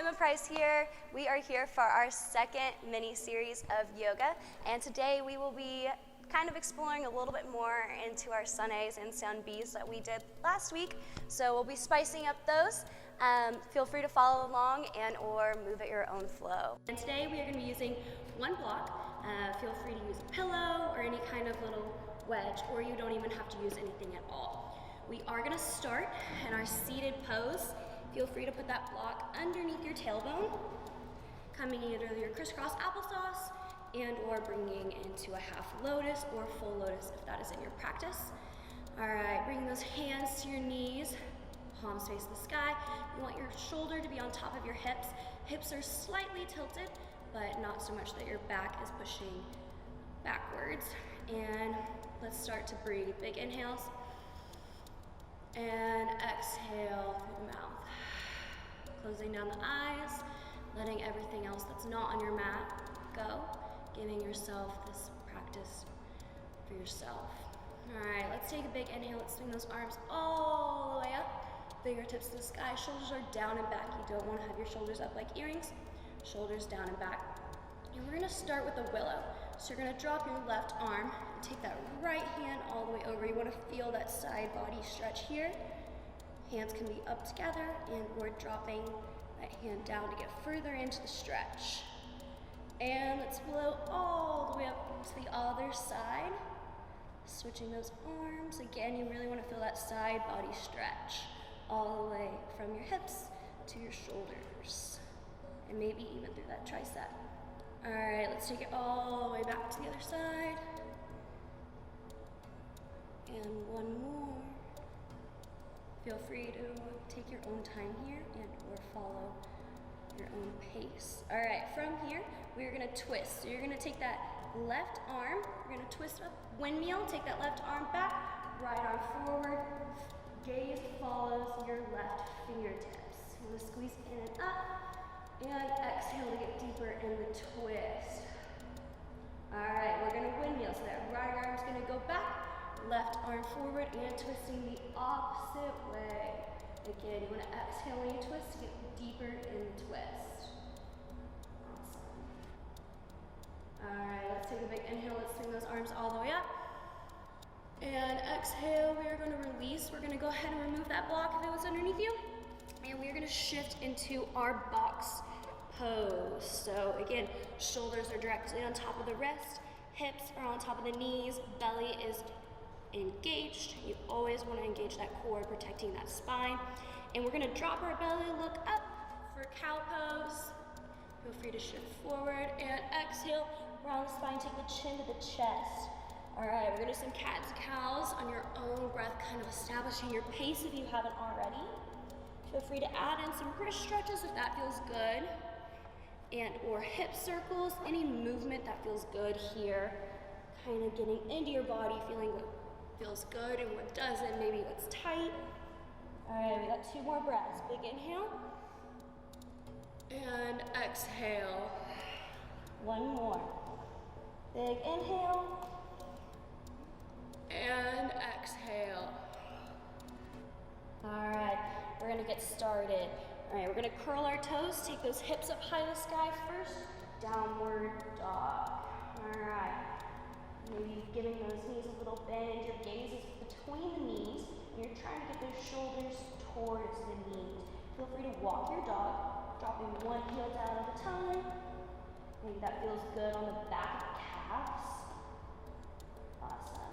Emma Price here. We are here for our second mini-series of yoga, and today we will be kind of exploring a little bit more into our Sun A's and Sun B's that we did last week. So we'll be spicing up those. Feel free to follow along and or move at your own flow. And today we are going to be using one block. Feel free to use a pillow or any kind of little wedge, or you don't even have to use anything at all. We are going to start in our seated pose. Feel free to put that block underneath your tailbone, coming either your crisscross applesauce and or bringing into a half lotus or full lotus if that is in your practice. All right, bring those hands to your knees, palms face the sky. You want your shoulder to be on top of your hips. Hips are slightly tilted, but not so much that your back is pushing backwards. And let's start to breathe. Big inhales. And exhale through the mouth. Closing down the eyes, letting everything else that's not on your mat go, giving yourself this practice for yourself. All right, let's take a big inhale. Let's swing those arms all the way up, fingertips to the sky, shoulders are down and back. You don't want to have your shoulders up like earrings, shoulders down and back. And we're gonna start with a willow. So you're gonna drop your left arm and take that right hand all the way over. You wanna feel that side body stretch here. Hands can be up together and we're dropping that hand down to get further into the stretch. And let's flow all the way up to the other side. Switching those arms. Again, you really wanna feel that side body stretch all the way from your hips to your shoulders. And maybe even through that tricep. All right, let's take it all the way back to the other side. And one more. Feel free to take your own time here and or follow your own pace. All right, from here, we're gonna twist. So you're gonna take that left arm, we're gonna twist up, windmill, take that left arm back, right arm forward, gaze follows your left fingertips. You wanna squeeze in and up, and exhale to get deeper in the twist. All right, we're gonna windmill. So that right arm's gonna go back, left arm forward, and twisting the opposite way. Again, you wanna exhale when you twist to get deeper in the twist. Awesome. All right, let's take a big inhale. Let's swing those arms all the way up. And exhale, we are gonna release. We're gonna go ahead and remove that block if it was underneath you. And we're gonna shift into our box pose. So again, shoulders are directly on top of the wrist, hips are on top of the knees, belly is engaged. You always wanna engage that core, protecting that spine. And we're gonna drop our belly, look up for cow pose. Feel free to shift forward and exhale, round the spine, take the chin to the chest. All right, we're gonna do some cats and cows on your own breath, kind of establishing your pace if you haven't already. Feel free to add in some wrist stretches if that feels good, and or hip circles, any movement that feels good here. Kind of getting into your body, feeling what feels good and what doesn't, maybe what's tight. All right, we got 2 more breaths. Big inhale, and exhale. One more. Big inhale, and exhale. All right, we're gonna get started. All right, we're gonna curl our toes, take those hips up high to the sky first, downward dog. All right, maybe giving those knees a little bend, your gaze is between the knees, and you're trying to get those shoulders towards the knees. Feel free to walk your dog, dropping one heel down at a time. Maybe that feels good on the back of the calves. Awesome.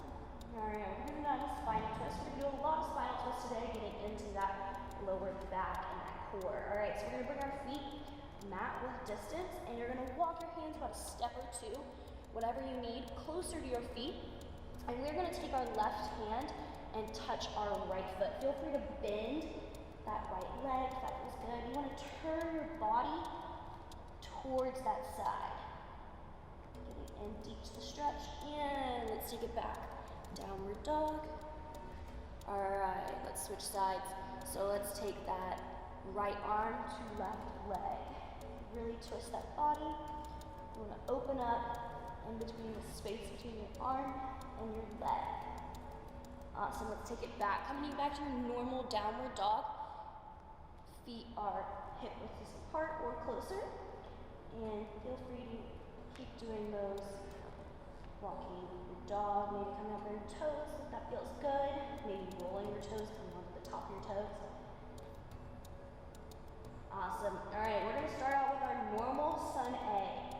All right, we're gonna do that in spinal twist. We're gonna do a lot of spinal twists today, getting into that lower back and that core. All right, so we're gonna bring our feet mat with distance, and you're gonna walk your hands about a step or two, whatever you need, closer to your feet. And we're gonna take our left hand and touch our right foot. Feel free to bend that right leg if that feels good. You wanna turn your body towards that side. Getting in deep to the stretch, and let's take it back. Downward dog. All right, let's switch sides. So let's take that right arm to left leg. Really twist that body. You wanna open up in between the space between your arm and your leg. Awesome, let's take it back. Coming back to your normal downward dog. Feet are hip width apart or closer. And feel free to keep doing those. Walking your dog, maybe coming up your toes if that feels good. Maybe rolling your toes, coming up to the top of your toes. Awesome. All right, we're gonna start out with our normal sun A.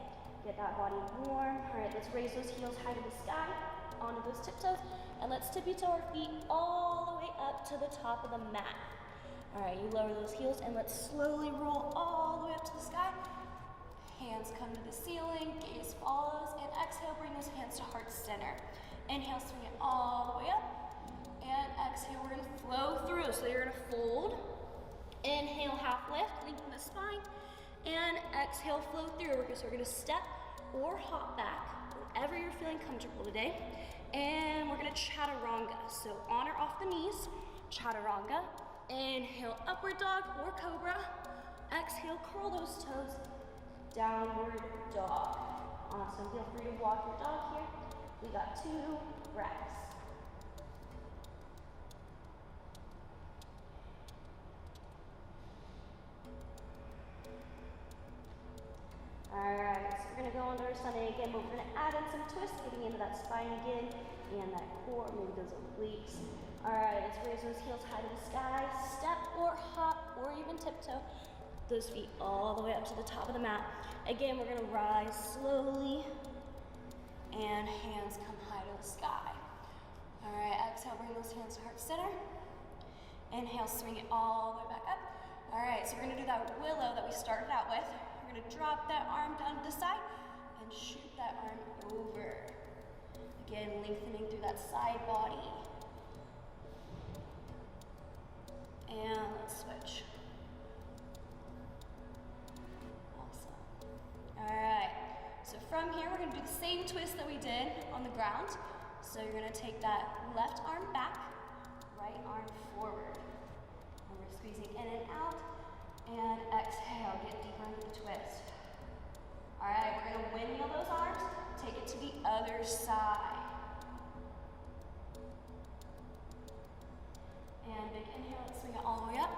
Get that body warm. All right, let's raise those heels high to the sky, onto those tiptoes, and let's tippy toe our feet all the way up to the top of the mat. All right, you lower those heels and let's slowly roll all the way up to the sky. Hands come to the ceiling, gaze follows, and exhale, bring those hands to heart center. Inhale, swing it all the way up, and exhale, we're gonna flow through. So you're gonna fold, inhale, half lift, lengthen the spine, and exhale, flow through. So we're gonna step or hop back, wherever you're feeling comfortable today. And we're gonna chaturanga. So on or off the knees, chaturanga. Inhale, upward dog or cobra. Exhale, curl those toes. Downward dog. Awesome. Feel free to walk your dog here. We got 2 breaths. Alright, so we're going to go into our Sunday again, but we're going to add in some twists, getting into that spine again, and that core, maybe those obliques. Alright, let's raise those heels high to the sky, step or hop, or even tiptoe. Those feet all the way up to the top of the mat. Again, we're gonna rise slowly and hands come high to the sky. All right, exhale, bring those hands to heart center. Inhale, swing it all the way back up. All right, so we're gonna do that willow that we started out with. We're gonna drop that arm down to the side and shoot that arm over. Again, lengthening through that side body. And let's switch. Alright, so from here we're going to do the same twist that we did on the ground. So you're going to take that left arm back, right arm forward. And we're squeezing in and out. And exhale, get deeper into the twist. Alright, we're going to windmill those arms, take it to the other side. And big inhale, let's swing it all the way up.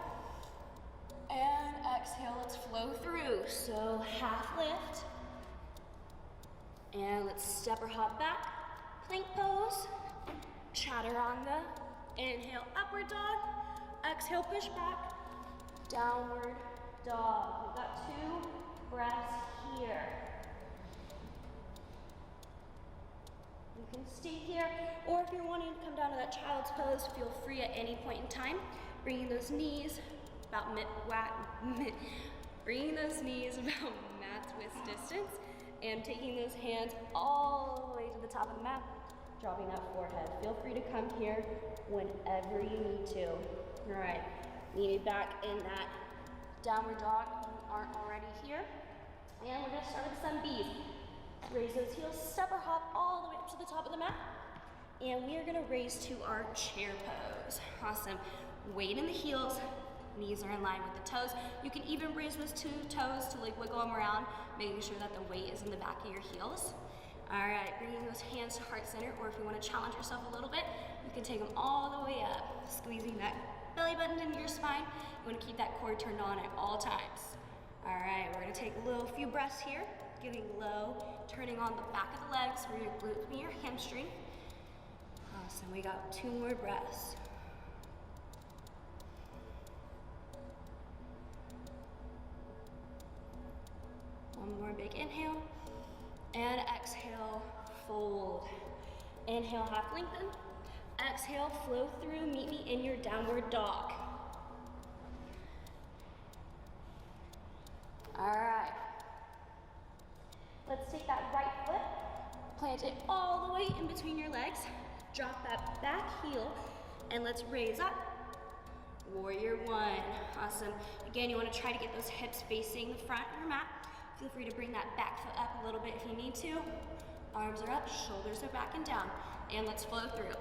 And exhale, let's flow through. So half lift. And let's step or hop back. Plank pose. Chaturanga. Inhale, upward dog. Exhale, push back. Downward dog. We've got 2 breaths here. You can stay here, or if you're wanting to come down to that child's pose, feel free at any point in time. Bringing those knees about bringing those knees about mat twist distance and taking those hands all the way to the top of the mat, dropping that forehead. Feel free to come here whenever you need to. All right, lean it back in that downward dog if you aren't already here. And we're gonna start with some B's. Raise those heels, step or hop all the way up to the top of the mat. And we are gonna raise to our chair pose. Awesome. Weight in the heels. Knees are in line with the toes. You can even raise those 2 toes to like wiggle them around, making sure that the weight is in the back of your heels. All right, bringing those hands to heart center, or if you want to challenge yourself a little bit, you can take them all the way up, squeezing that belly button into your spine. You want to keep that core turned on at all times. All right, we're going to take a few breaths here, getting low, turning on the back of the legs for your glutes and your hamstring. Awesome, we got 2 more breaths. One more big inhale, and exhale, fold. Inhale, half lengthen. Exhale, flow through, meet me in your downward dog. All right. Let's take that right foot, plant it all the way in between your legs, drop that back heel, and let's raise up. Warrior 1, awesome. Again, you wanna try to get those hips facing the front of your mat. Feel free to bring that back foot up a little bit if you need to. Arms are up, shoulders are back and down. And let's flow through.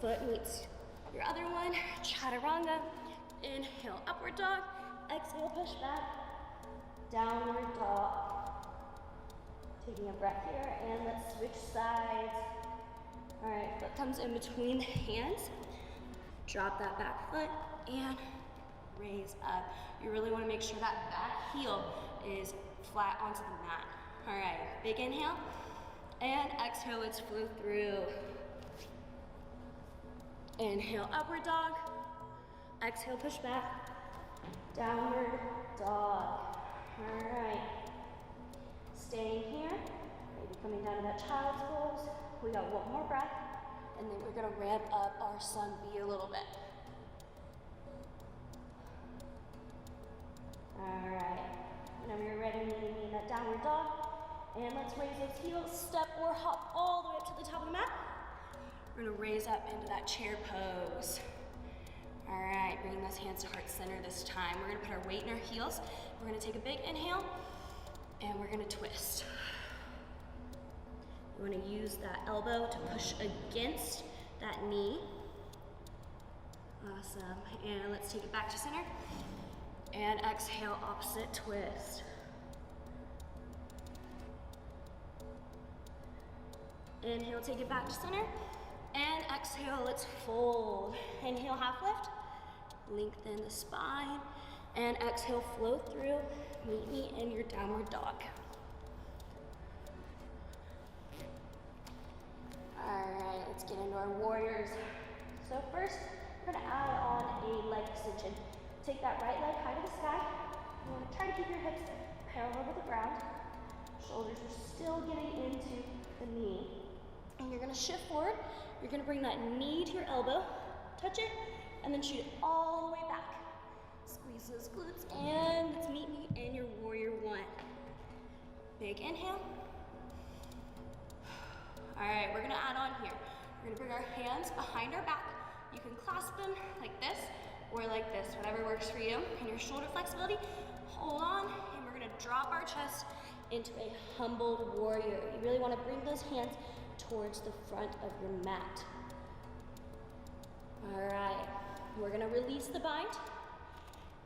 Foot meets your other one, chaturanga. Inhale, upward dog. Exhale, push back. Downward dog. Taking a breath here, and let's switch sides. All right, foot comes in between the hands. Drop that back foot, and raise up. You really want to make sure that back heel is flat onto the mat. All right, big inhale, and exhale, let's flow through. Inhale, upward dog. Exhale, push back. Downward dog. All right. Staying here, maybe coming down to that child's pose. We got one more breath, and then we're gonna ramp up our sun B a little bit. All right, whenever you're ready, meeting me in that downward dog. And let's raise those heels, step or hop all the way up to the top of the mat. We're gonna raise up into that chair pose. All right, bringing those hands to heart center this time. We're gonna put our weight in our heels. We're gonna take a big inhale, and we're gonna twist. You wanna use that elbow to push against that knee. Awesome, and let's take it back to center. And exhale, opposite twist. Inhale, take it back to center. And exhale, let's fold. Inhale, half lift. Lengthen the spine. And exhale, flow through. Meet me in your downward dog. All right, let's get into our warriors. So first, we're gonna add on a leg extension. Take that right leg high to the sky. You wanna try to keep your hips parallel with the ground. Shoulders are still getting into the knee. And you're gonna shift forward. You're gonna bring that knee to your elbow, touch it, and then shoot it all the way back. Squeeze those glutes, and let's meet me in your warrior one. Big inhale. All right, we're gonna add on here. We're gonna bring our hands behind our back. You can clasp them like this or like this, whatever works for you. And your shoulder flexibility, hold on, and we're gonna drop our chest into a humbled warrior. You really wanna bring those hands towards the front of your mat. All right, we're gonna release the bind,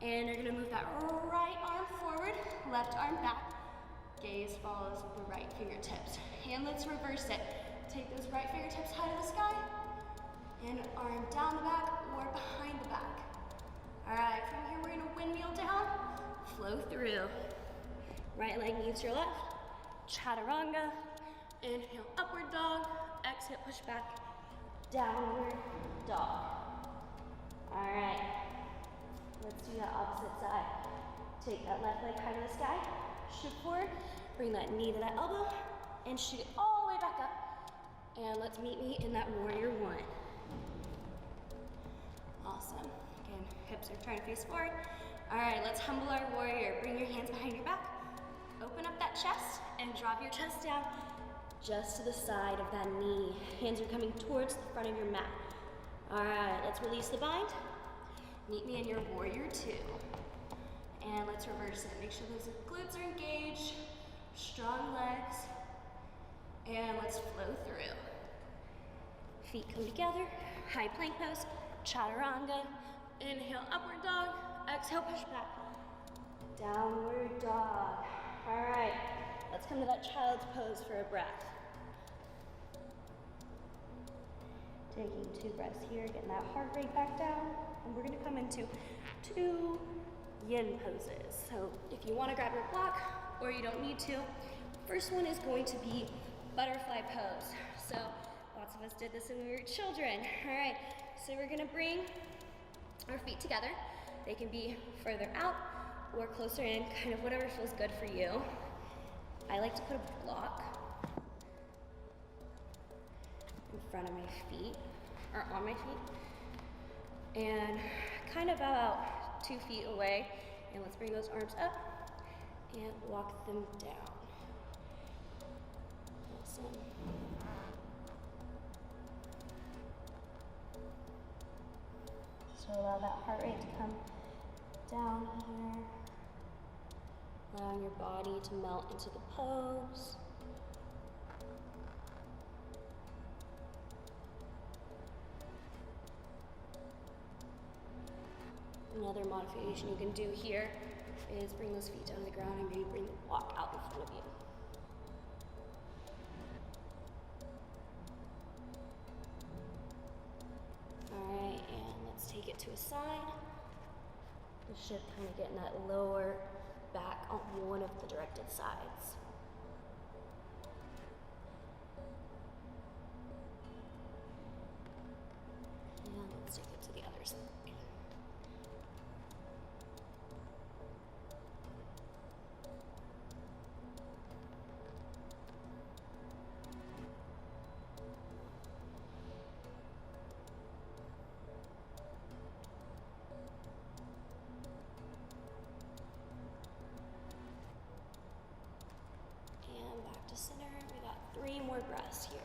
and you're gonna move that right arm forward, left arm back. Gaze follows the right fingertips. And let's reverse it. Take those right fingertips high to the sky, and arm down the back or behind the back. All right, from here we're gonna windmill down, flow through. Right leg meets your left, Chaturanga. Inhale, upward dog. Exhale, push back, downward dog. All right, let's do that opposite side. Take that left leg high to the sky, shoot forward, bring that knee to that elbow, and shoot it all the way back up. And let's meet me in that warrior one. Awesome. Again, hips are trying to face forward. All right, let's humble our warrior. Bring your hands behind your back. Open up that chest and drop your chest down just to the side of that knee. Hands are coming towards the front of your mat. All right, let's release the bind. Meet me in your warrior two. And let's reverse it. Make sure those glutes are engaged, strong legs, and let's flow through. Feet come together, high plank pose, Chaturanga. Inhale, upward dog. Exhale, push back. Downward dog. All right, let's come to that child's pose for a breath. Taking 2 breaths here, getting that heart rate back down. And we're gonna come into 2 yin poses. So if you wanna grab your block or you don't need to, first one is going to be butterfly pose. So lots of us did this when we were children. All right, so we're gonna bring our feet together. They can be further out or closer in, kind of whatever feels good for you. I like to put a block in front of my feet, or on my feet, and kind of about 2 feet away. And let's bring those arms up and walk them down. Awesome. So allow that heart rate to come down here. Allowing your body to melt into the pose. Another modification you can do here is bring those feet down to the ground and maybe bring the block out in front of you. All right, and let's take it to a side. You should kind of get in that lower back on one of the directed sides. And let's take it to the other side. Back to center. We got 3 more breaths here.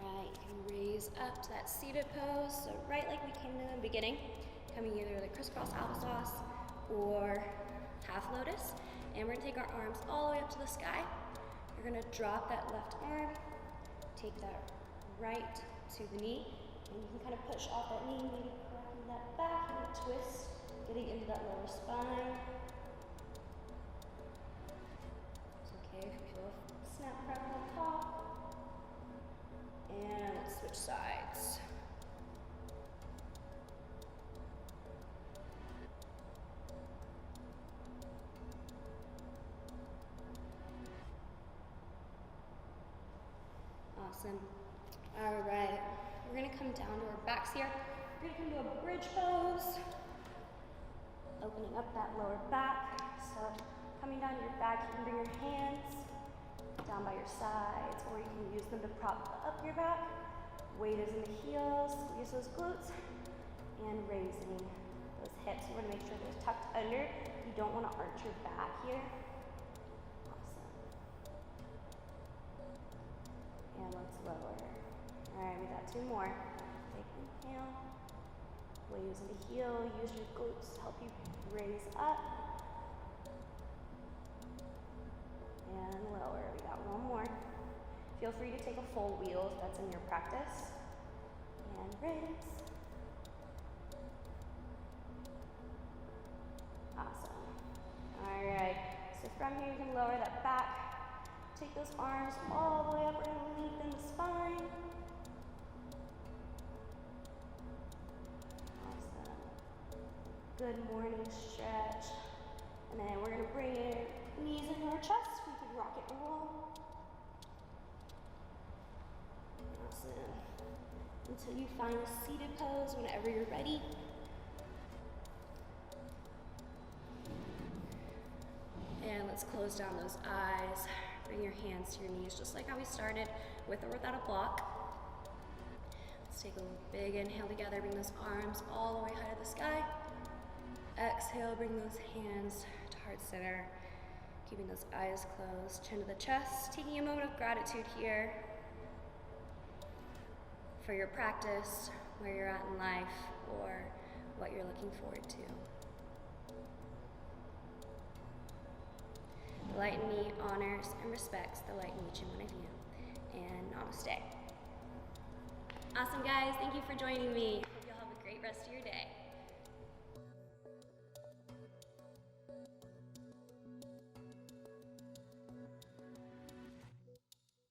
All right, you can raise up to that seated pose. So right like we came to in the beginning, coming either the crisscross applesauce or half lotus. And we're gonna take our arms all the way up to the sky. You're gonna drop that left arm, take that right to the knee, and you can kind of push off that knee, maybe cracking that back, and twist, getting into that lower spine. It's okay if you feel a snap crack on top. And let's switch sides. Awesome. All right, we're gonna come down to our backs here. We're gonna come to a bridge pose, opening up that lower back. So coming down to your back, you can bring your hands down by your sides, or you can use them to prop up your back. Weight is in the heels, squeeze those glutes, and raising those hips. You wanna make sure they're tucked under. You don't wanna arch your back here. And let's lower. All right, we got 2 more. Take an inhale. Waves in the heel. Use your glutes to help you raise up. And lower. We got 1 more. Feel free to take a full wheel if that's in your practice. And raise. Awesome. All right. So from here, you can lower that back. Take those arms all the way up. We're going to lengthen the spine. Awesome. Good morning stretch. And then we're going to bring your knees into our chest. We can rock it and roll. Awesome. Until you find a seated pose whenever you're ready. And let's close down those eyes. Bring your hands to your knees, just like how we started, with or without a block. Let's take a big inhale together. Bring those arms all the way high to the sky. Exhale, bring those hands to heart center. Keeping those eyes closed, chin to the chest. Taking a moment of gratitude here for your practice, where you're at in life, or what you're looking forward to. The light in me honors and respects the light in each and one of you. And namaste. Awesome, guys. Thank you for joining me.